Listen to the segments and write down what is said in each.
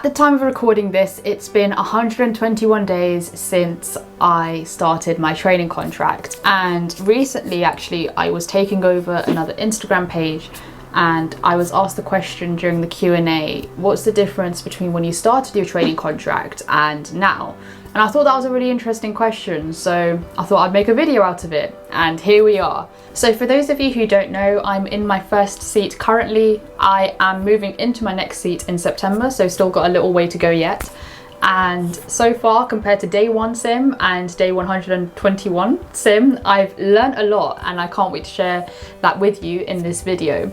At the time of recording this, it's been 121 days since I started my training contract, and recently actually I was taking over another Instagram page and I was asked the question during the Q&A, what's the difference between when you started your training contract and now? And I thought that was a really interesting question, so I thought I'd make a video out of it, and here we are. So for those of you who don't know, I'm in my first seat currently. I am moving into my next seat in September, so still got a little way to go yet. And so far, compared to day 1 sim and day 121 sim, I've learned a lot, and I can't wait to share that with you in this video.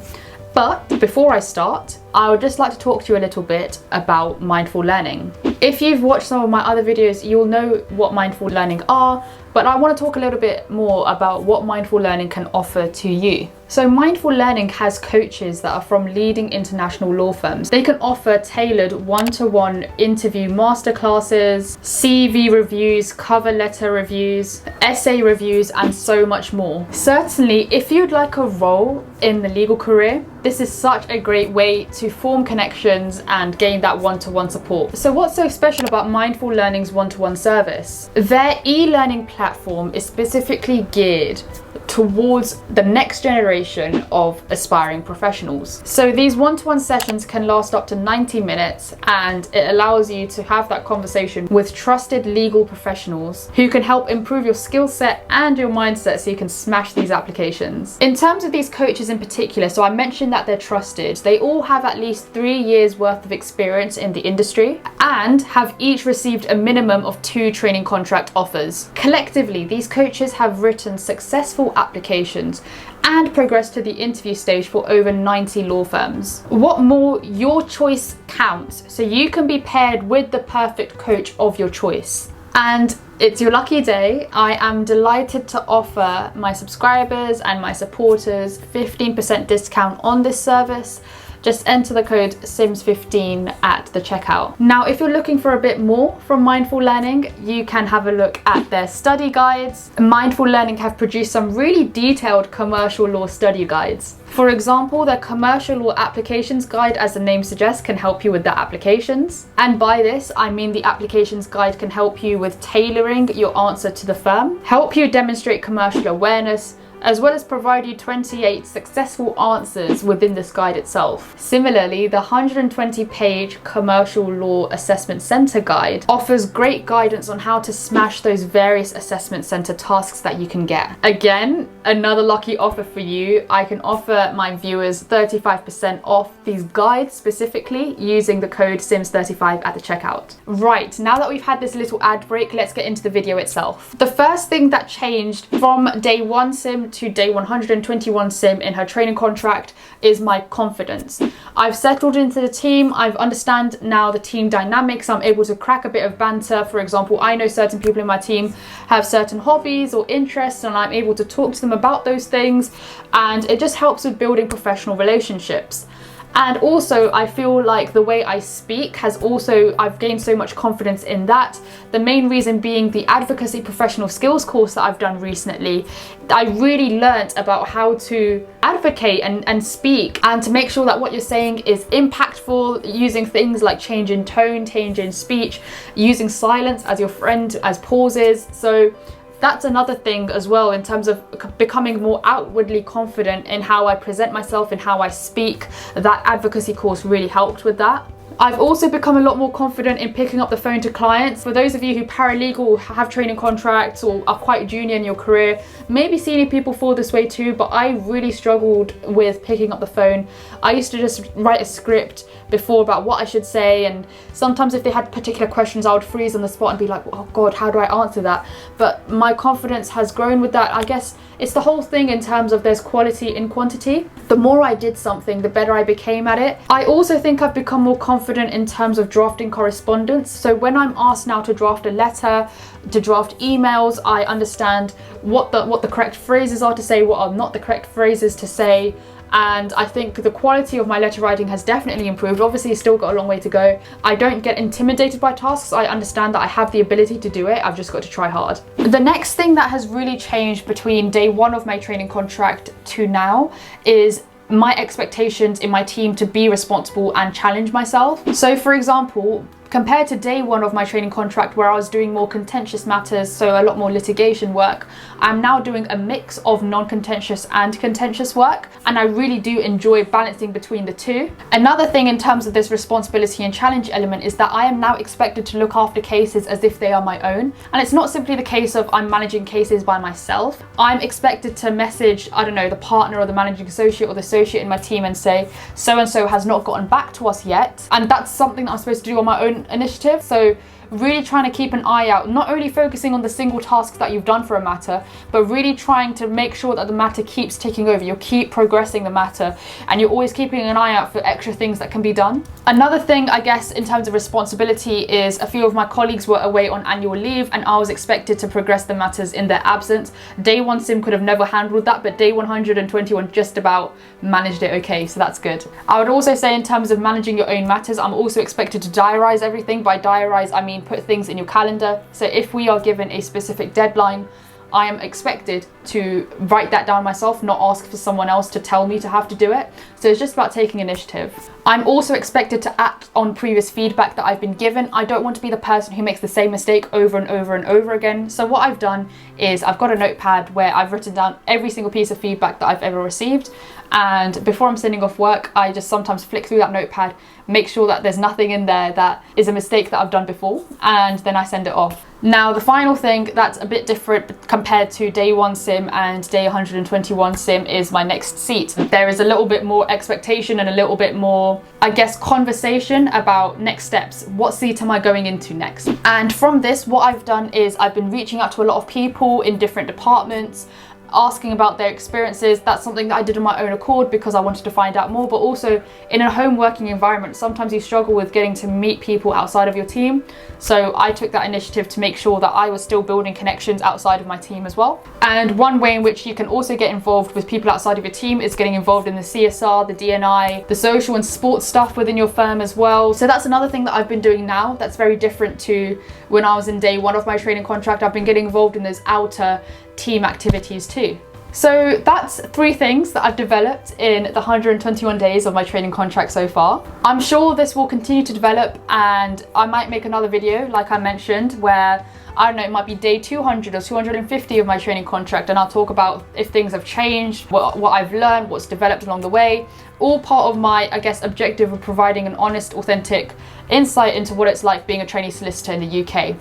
But before I start, I would just like to talk to you a little bit about mindful learning. If you've watched some of my other videos, you'll know what mindful learning are, but I want to talk a little bit more about what mindful learning can offer to you. So mindful learning has coaches that are from leading international law firms. They can offer tailored one-to-one interview masterclasses, CV reviews, cover letter reviews, essay reviews, and so much more. Certainly, if you'd like a role in the legal career, this is such a great way to form connections and gain that one-to-one support. So what's so special about Mindful Learning's one-to-one service? Their e-learning platform is specifically geared towards the next generation of aspiring professionals. So these one-to-one sessions can last up to 90 minutes, and it allows you to have that conversation with trusted legal professionals who can help improve your skill set and your mindset so you can smash these applications. In terms of these coaches in particular, so I mentioned that they're trusted. They all have at least 3 years worth of experience in the industry and have each received a minimum of 2 training contract offers. Collectively, these coaches have written successful applications and progressed to the interview stage for over 90 law firms. What more, your choice counts, so you can be paired with the perfect coach of your choice. And it's your lucky day. I am delighted to offer my subscribers and my supporters 15% discount on this service. Just enter the code SIMS15 at the checkout. Now, if you're looking for a bit more from Mindful Learning, you can have a look at their study guides. Mindful Learning have produced some really detailed commercial law study guides. For example, their commercial law applications guide, as the name suggests, can help you with the applications. And by this, I mean the applications guide can help you with tailoring your answer to the firm, help you demonstrate commercial awareness, as well as provide you 28 successful answers within this guide itself. Similarly, the 120-page Commercial Law Assessment Center guide offers great guidance on how to smash those various assessment center tasks that you can get. Again, another lucky offer for you. I can offer my viewers 35% off these guides specifically using the code SIMS35 at the checkout. Right, now that we've had this little ad break, let's get into the video itself. The first thing that changed from day 1 sim to day 121 sim in her training contract is my confidence. I've settled into the team. I've understand now the team dynamics. I'm able to crack a bit of banter. For example, I know certain people in my team have certain hobbies or interests, and I'm able to talk to them about those things, and it just helps with building professional relationships. And also, I feel like the way I speak has also, I've gained so much confidence in that. The main reason being the advocacy professional skills course that I've done recently. I really learnt about how to advocate and speak, and to make sure that what you're saying is impactful, using things like change in tone, change in speech, using silence as your friend, as pauses. So that's another thing as well in terms of becoming more outwardly confident in how I present myself and how I speak. That advocacy course really helped with that. I've also become a lot more confident in picking up the phone to clients. For those of you who paralegal, have training contracts, or are quite junior in your career, maybe senior people fall this way too, but I really struggled with picking up the phone. I used to just write a script before about what I should say, and sometimes if they had particular questions, I would freeze on the spot and be like, oh God, how do I answer that? But my confidence has grown with that. I guess it's the whole thing in terms of there's quality in quantity. The more I did something, the better I became at it. I also think I've become more confident in terms of drafting correspondence. So when I'm asked now to draft a letter, to draft emails, I understand what the correct phrases are to say, what are not the correct phrases to say. And I think the quality of my letter writing has definitely improved. Obviously, still got a long way to go. I don't get intimidated by tasks. I understand that I have the ability to do it. I've just got to try hard. The next thing that has really changed between day 1 of my training contract to now is my expectations in my team to be responsible and challenge myself. So for example, compared to day one of my training contract where I was doing more contentious matters, so a lot more litigation work, I'm now doing a mix of non-contentious and contentious work, and I really do enjoy balancing between the two. Another thing in terms of this responsibility and challenge element is that I am now expected to look after cases as if they are my own, and it's not simply the case of I'm managing cases by myself. I'm expected to message, I don't know, the partner or the managing associate or the associate in my team and say, so and so has not gotten back to us yet, and that's something that I'm supposed to do on my own initiative. So really trying to keep an eye out, not only focusing on the single tasks that you've done for a matter, but really trying to make sure that the matter keeps ticking over. You'll keep progressing the matter, and you're always keeping an eye out for extra things that can be done. Another thing, I guess, in terms of responsibility is a few of my colleagues were away on annual leave, and I was expected to progress the matters in their absence. Day one sim could have never handled that, but day 121 just about managed it okay, so that's good. I would also say in terms of managing your own matters, I'm also expected to diarize everything. By diarize, I mean put things in your calendar. So if we are given a specific deadline, I am expected to write that down myself, not ask for someone else to tell me to have to do it. So it's just about taking initiative. I'm also expected to act on previous feedback that I've been given. I don't want to be the person who makes the same mistake over and over and over again. So what I've done is I've got a notepad where I've written down every single piece of feedback that I've ever received. And before I'm sending off work, I just sometimes flick through that notepad, make sure that there's nothing in there that is a mistake that I've done before, and then I send it off. Now, the final thing that's a bit different compared to day one sim and day 121 sim is my next seat. There is a little bit more expectation and a little bit more, I guess, conversation about next steps. What seat am I going into next? And from this, what I've done is I've been reaching out to a lot of people in different departments, asking about their experiences. That's something that I did on my own accord because I wanted to find out more, but also in a home working environment, sometimes you struggle with getting to meet people outside of your team. So I took that initiative to make sure that I was still building connections outside of my team as well. And one way in which you can also get involved with people outside of your team is getting involved in the CSR, the DNI, the social and sports stuff within your firm as well. So that's another thing that I've been doing now that's very different to when I was in day one of my training contract. I've been getting involved in those outer team activities too. So that's 3 things that I've developed in the 121 days of my training contract so far. I'm sure this will continue to develop, and I might make another video, like I mentioned, where, I don't know, it might be day 200 or 250 of my training contract, and I'll talk about if things have changed, what I've learned, what's developed along the way. All part of my, I guess, objective of providing an honest, authentic insight into what it's like being a trainee solicitor in the UK.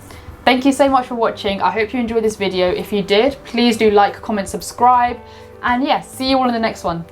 Thank you so much for watching. I hope you enjoyed this video. If you did, please do like, comment, subscribe, and yeah, see you all in the next one.